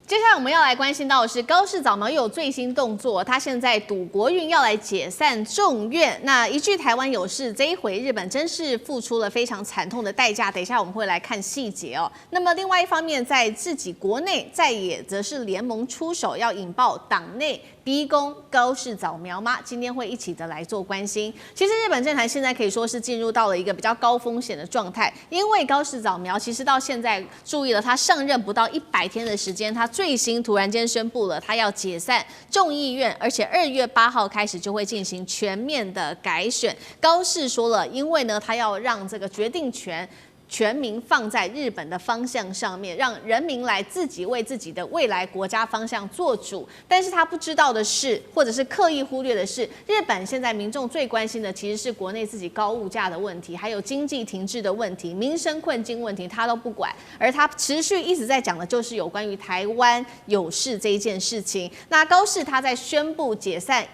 接下來我們要來關心到的是高市早苗又有最新動作，他現在賭國運要來解散眾院。那一句台灣有事，這一回日本真是付出了非常慘痛的代價。等一下我們會來看細節哦。那麼另外一方面，在自己國內在野則是聯盟出手，要引爆黨內逼宮高市早苗嗎？今天會一起的來做關心。其實日本政壇現在可以說是進入到了一個比較高風險的狀態，因為高市早苗其實到現在注意了，他上任不到100天的時間，他最新突然間宣布了，他要解散众議院，而且2月8號開始就會進行全面的改選。高市說了，因為呢，他要讓這個決定權全民放在日本的方向上面，讓人民來自己為自己的未来国家方向做主。但是他不知道的是，或者是刻意忽略的是，日本現在民众最關心的其實是國內自己高物價的問題，還有經濟停滯的問題、民生困境問題，他都不管。而他持續一直在講的就是有關於台灣有事這一件事情。那高市他在宣布解散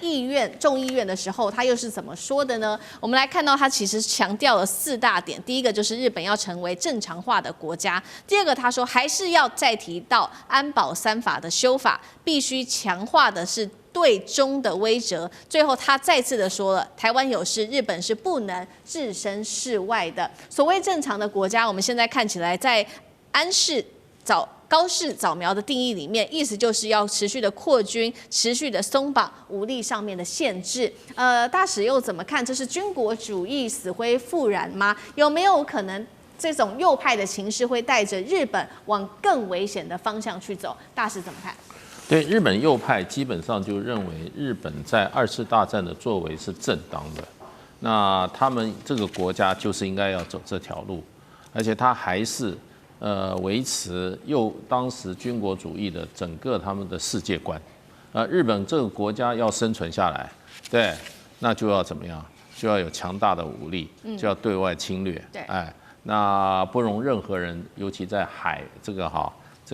眾議院的時候，他又是怎麼說的呢？我們來看到他其實強調了4大點。第一個就是日本要成為正常化的國家。第二個，他說還是要再提到安保3法的修法，必須強化的是對中的威慑。最後，他再次的說了，台灣有事，日本是不能置身事外的。所謂正常的国家，我們現在看起來在高市早苗的定義裡面，意思就是要持續的擴軍，持續的鬆綁武力上面的限制。大使又怎麼看？這是軍國主義死灰復燃嗎？有沒有可能這種右派的情勢會帶着日本往更危險的方向去走？大使怎麼看？对，日本右派基本上就認為日本在2次大戰的作為是正當的，那他們這個國家就是應該要走這條路，而且他還是維持當時軍國主義的整個他們的世界觀。日本這個國家要生存下來，對，那就要怎麼樣？就要有強大的武力，就要對外侵略。哎，那不容任何人，尤其在海這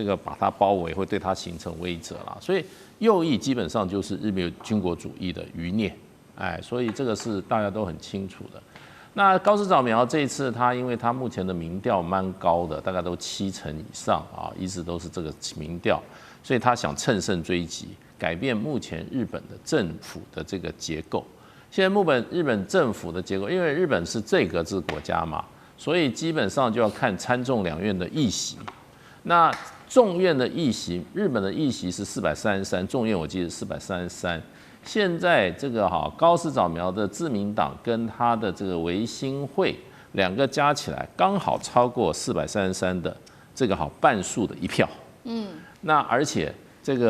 個把它包圍，會對它形成威懾啦。所以右翼基本上就是日本軍國主義的餘孽。哎，所以這個是大家都很清楚的。那高市早苗這一次，因為他目前的民調蠻高的，大概都70%以上啊，一直都是這個民調，所以他想乘勝追擊，改變目前日本的政府的這個結構。現在日本政府的結構，因為日本是這個制國家嘛，所以基本上就要看參眾兩院的議席。那眾院的議席，日本的議席是433，眾院我記得433。現在這個高市早苗的自民黨跟他的這個維新會兩個加起來剛好超過433的這個半數的一票。那而且就是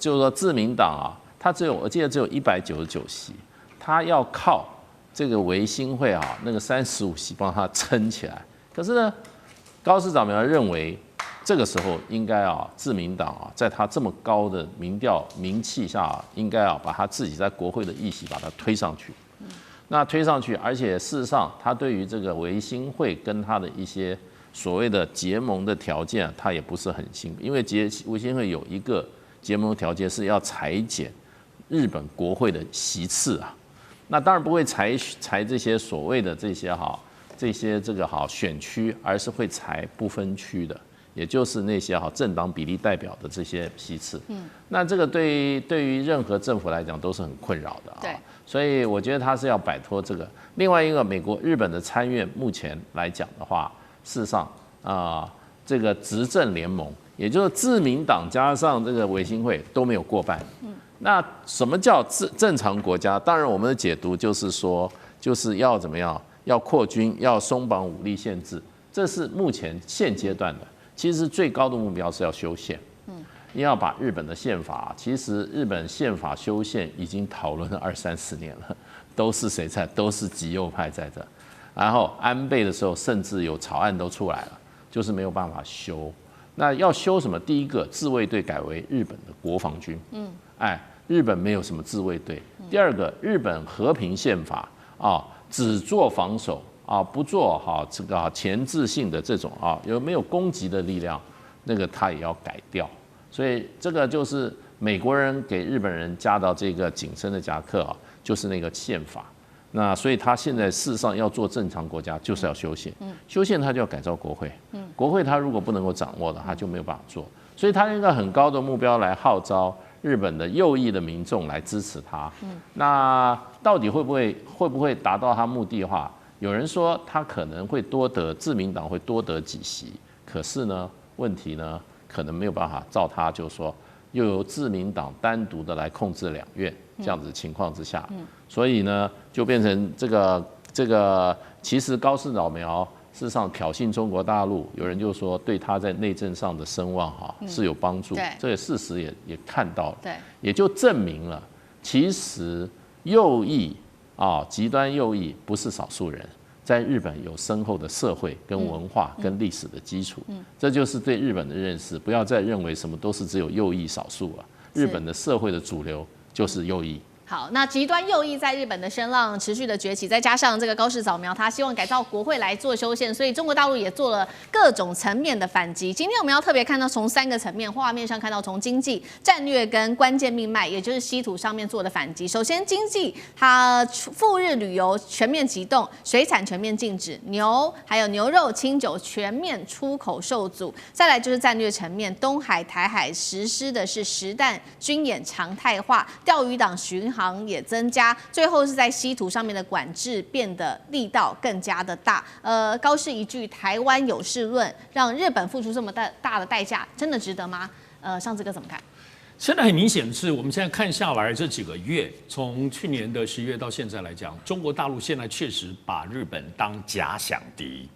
說自民黨他我記得只有199席，他要靠這個維新會那個35席幫他撐起來。可是呢，高市早苗認為，這個時候應該自民黨在他這麼高的民調名氣下，應該把他自己在國會的議席把他推上去。那推上去，而且事實上，他對於這個維新會跟他的一些所謂的結盟的條件，他也不是很清楚，因為維新會有一個結盟條件是要裁減日本國會的席次啊。那當然不會裁這些所謂的這些這個選區，而是會裁不分區的，也就是那些政黨比例代表的這些席次。那這個對於任何政府來講都是很困擾的啊。對，所以我覺得他是要擺脫這個。另外一個，日本的參院目前來講的話，事實上這個執政聯盟，也就是自民黨加上這個維新會都沒有過半。那什麼叫正常國家？當然，我們的解讀就是說，就是要怎麼樣？要擴軍，要鬆綁武力限制，這是目前現階段的。其實最高的目標是要修憲，要把日本的憲法，其實日本憲法修憲已經討論了20-30年了，都是誰在？都是極右派在這。然後安倍的時候，甚至有草案都出來了，就是沒有辦法修。那要修什麼？第一個，自衛隊改為日本的國防軍。日本沒有什麼自衛隊。第二個，日本和平憲法只做防守不做這個前置性的這種有沒有攻擊的力量，那個他也要改掉。所以這個就是美國人給日本人加到這個緊身的夾克就是那個憲法。那所以他現在事實上要做正常國家，就是要修憲。修憲他就要改造國會。國會他如果不能夠掌握的，他就沒有辦法做。所以他用一個很高的目標來號召日本的右翼的民眾來支持他。那到底會不會達到他目的的話，有人說他可能會多得自民黨會多得幾席，可是呢，問題呢可能沒有辦法照他就是說又由自民黨單獨的來控制兩院這樣子的情況之下，所以呢就變成這個其實高市早苗事實上挑釁中國大陸，有人就說對他在內政上的聲望是有幫助，這個事實也看到了，也就證明了其實右翼極端右翼不是少數人，在日本有深厚的社會跟文化跟歷史的基礎，這就是對日本的認識，不要再認為什麼都是只有右翼少數了，日本的社會的主流就是右翼。好，那極端右翼在日本的聲浪持續的崛起，再加上这個高市早苗，他希望改造國會來做修憲，所以中國大陸也做了各種層面的反擊。今天我們要特別看到從3個層面，畫面上看到從經濟、戰略跟關鍵命脈，也就是稀土上面做的反擊。首先經濟，它赴日旅遊全面啟動，水產全面禁止，還有牛肉、清酒全面出口受阻。再來就是戰略層面，東海、台海實施的是實彈軍演常態化，釣魚島巡航也增加，最後是在稀土上面的管制變得力道更加的大。高市一句台灣有事論，讓日本付出這麼大的代價，真的值得嗎？上次哥怎麼看？現在很明顯是我們現在看下來這幾個月，從去年的11月到現在來講，中國大陸現在確實把日本當假想敵。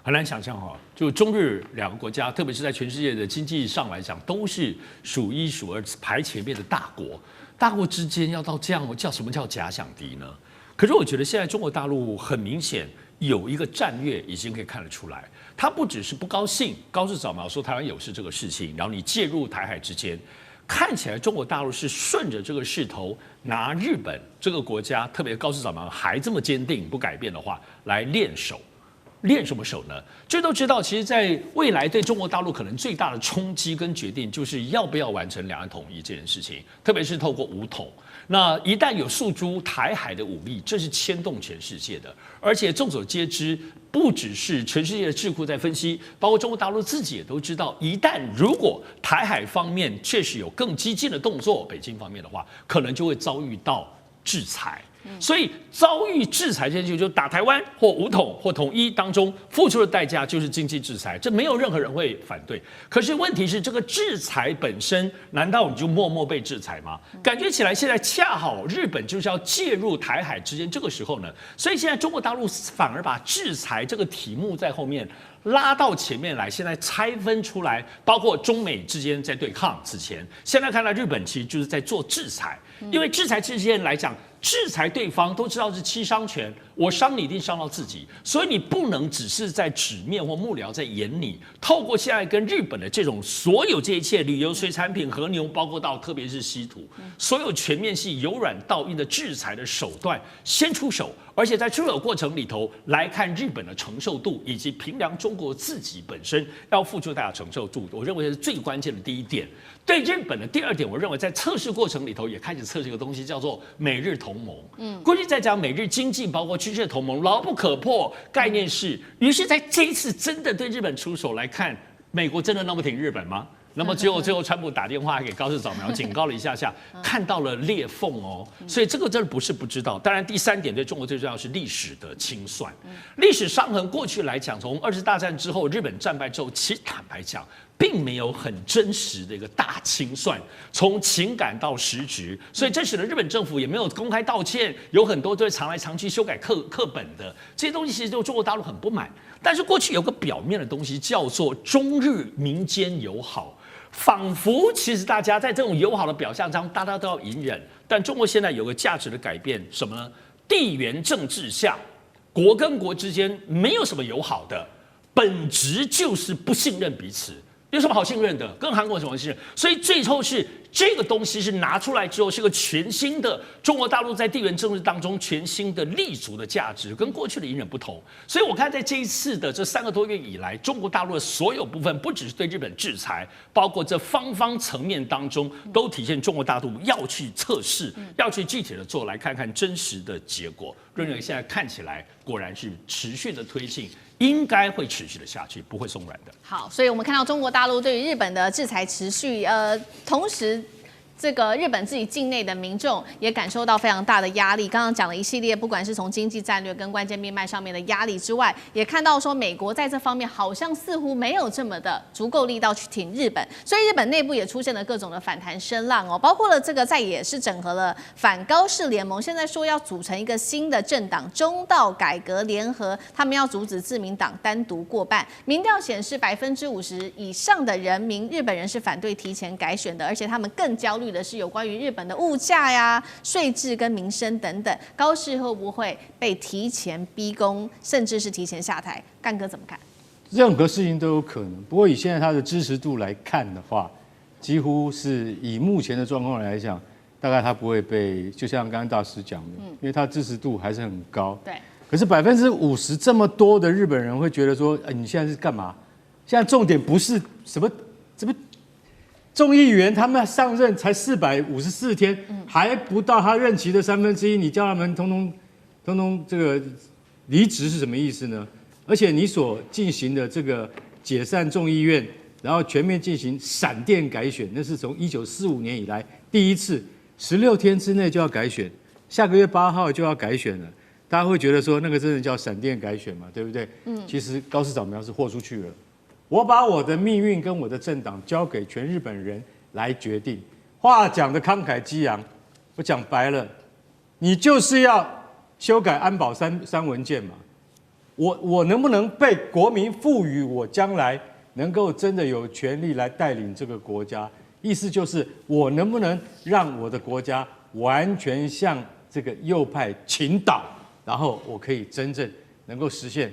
很難想象就中日兩個國家，特別是在全世界的經濟上來講，都是數1數2排前面的大國。大國之間要到這樣，叫什麼叫假想敵呢？可是我覺得現在中國大陸很明顯有一個戰略，已經可以看得出來。他不只是不高興高市早苗說台灣有事這個事情，然後你介入台海之間，看起來中國大陸是順着這個勢頭，拿日本這個國家，特別高市早苗還這麼堅定不改變的話，來練手。練什麼手呢？這都知道，其實在未來對中國大陸可能最大的衝擊跟決定，就是要不要完成兩岸統一這件事情，特別是透過武統。那一旦有訴諸台海的武力，這是牽動全世界的。而且眾所皆知，不只是全世界的智庫在分析，包括中国大陸自己也都知道，一旦如果台海方面確實有更激進的動作，北京方面的話，可能就會遭遇到制裁。所以遭遇制裁這件事，就打台灣或武統或統一當中付出的代價就是經濟制裁，這沒有任何人會反對。可是問題是，這個制裁本身，難道你就默默被制裁嗎？感覺起來現在恰好日本就是要介入台海之間，這個時候呢，所以現在中國大陸反而把制裁這個題目在後面拉到前面來，現在拆分出來，包括中美之間在对抗之前，現在看到日本其實就是在做制裁，因為制裁之間來講，制裁對方都知道是七傷拳，我傷你一定傷到自己，所以你不能只是在紙面或幕僚在演你。透過現在跟日本的這種所有這一切旅遊、水產品、和牛，包括到特別是稀土，所有全面性由軟到硬的制裁的手段先出手，而且在出手過程裡頭來看日本的承受度，以及評量中國自己本身要付出大家承受度，我認為是最關鍵的第一點。對日本的第二點，我認為在測試過程裡頭也開始測試一個東西，叫做美日同盟。過去在講美日經濟包括趨勢的同盟牢不可破，概念是，於是在這一次真的對日本出手來看，美國真的那麼挺日本嗎？那麼最後川普打電話給高市早苗，警告了一下，看到了裂縫哦，所以這個真的不是不知道。當然，第三點對中國最重要是歷史的清算，歷史傷痕。過去來講，從2次大戰之後，日本戰敗之後，其實坦白講，並沒有很真實的一個大清算，從情感到實質，所以這使得日本政府也沒有公開道歉，有很多就是常來常去修改課本的這些東西，其實對中國大陸很不滿。但是過去有個表面的東西叫做中日民間友好。仿佛其實大家在這種友好的表象上，大家都要隱忍。但中國現在有個價值的改變，什麼呢？地緣政治下，國跟國之間沒有什麼友好的，本質就是不信任彼此。有什麼好信任的？跟韓國有什麼信任？所以最後是這個東西是拿出來之後，是個全新的中國大陸在地緣政治當中全新的立足的價值，跟過去的隱忍不同。所以我看在這一次的這3個多月以來，中國大陸的所有部分，不只是對日本制裁，包括這方方層面當中，都體現中國大陸要去測試，要去具體的做，來看看真實的結果。認為現在看起來果然是持續的推進。應該會持續的下去，不會鬆軟的。好，所以我們看到中國大陸對於日本的制裁持續，同時。這個日本自己境內的民眾也感受到非常大的壓力。剛剛講了一系列，不管是從經濟戰略跟關鍵命脈上面的壓力之外，也看到說美國在這方面好像似乎沒有這麼的足夠力道去挺日本，所以日本內部也出現了各種的反彈聲浪哦，包括了這個在野是整合了反高市聯盟，現在說要組成一個新的政黨中道改革聯合，他們要阻止自民黨單獨過半。民調顯示50%以上的日本人是反對提前改選的，而且他們更焦慮的是有關於日本的物價呀、稅制跟民生等等，高市會不會被提前逼宮，甚至是提前下台？幹哥怎麼看？任何事情都有可能，不過以現在他的支持度來看的話，幾乎是以目前的狀況來講，大概他不會被，就像剛剛大師講的，因為他支持度還是很高。對。可是50%這麼多的日本人會覺得說，你現在是幹嘛？現在重點不是什麼眾議員他們上任才454天，還不到他任期的1/3，你叫他們通通這個離職是什麼意思呢？而且你所進行的這個解散眾議院，然後全面進行閃電改選，那是從1945年以來第一次，16天之內就要改選，下個月8號就要改選了。大家會覺得說那個真的叫閃電改選嘛，對不對？其實高市早苗是豁出去了。我把我的命運跟我的政黨交給全日本人來決定。話講得慷慨激昂，我講白了，你就是要修改安保三文件嘛。我能不能被國民賦予我將來能夠真的有權利來帶領這個國家？意思就是我能不能讓我的國家完全向這個右派傾倒，然後我可以真正能夠實現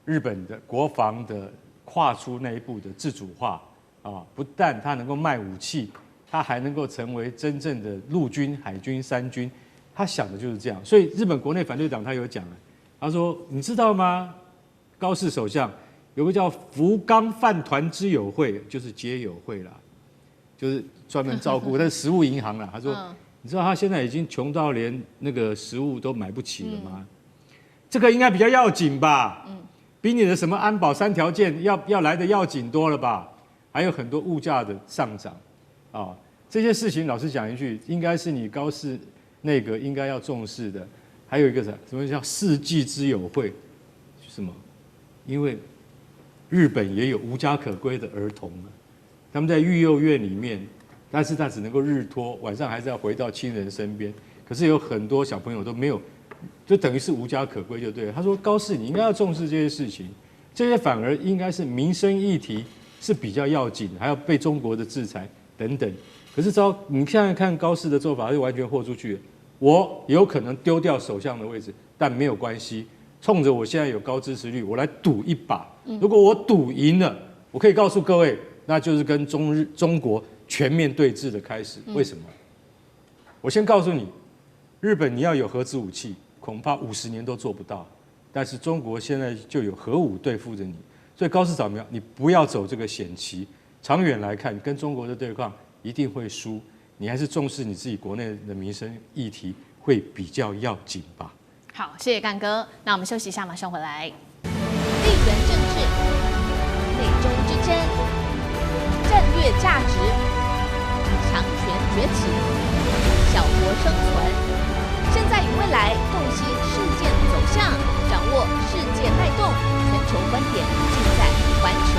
日本的國防的跨出那一步的自主化啊！不但它能夠賣武器，它還能夠成為真正的陸軍、海軍、三軍。他想的就是這樣。所以日本國內反對黨他有講了，他說：“你知道嗎？高市首相有個叫福岡飯團之友會，就是街友會啦，就是專門照顧，但是食物銀行啦。”他說：“你知道他現在已經窮到連那個食物都買不起了嗎？這個應該比較要緊吧？”比你的什麼安保3條件要來的要緊多了吧？還有很多物價的上漲，啊，這些事情老實講一句，應該是你高市內閣應該要重視的。還有一個什麼叫世紀之友會？什麼？因為日本也有無家可歸的兒童啊，他們在育幼院裡面，但是他只能夠日托，晚上還是要回到親人身邊。可是有很多小朋友都沒有。就等於是無家可歸就對了。他說：“高市，你應該要重視這些事情，這些反而應該是民生議題是比較要緊，還要被中國的制裁等等。可是你現在看高市的做法，他就完全豁出去了。我有可能丟掉首相的位置，但沒有關係，衝着我現在有高支持率，我來賭一把。如果我賭贏了，我可以告訴各位，那就是跟中國全面對峙的開始。為什麼？我先告訴你，日本你要有核子武器。”恐怕50年都做不到，但是中國現在就有核武對付着你，所以高市早苗，你不要走這個險棋。長遠來看，跟中國的對抗一定會輸，你還是重視你自己國內的民生議題會比較要緊吧。好，謝謝幹哥。那我們休息一下，馬上回來。地緣政治、內中之爭、戰略價值、強權崛起、小國生存。現在與未來，洞悉事件走向，掌握世界脈動，全球觀點盡在環球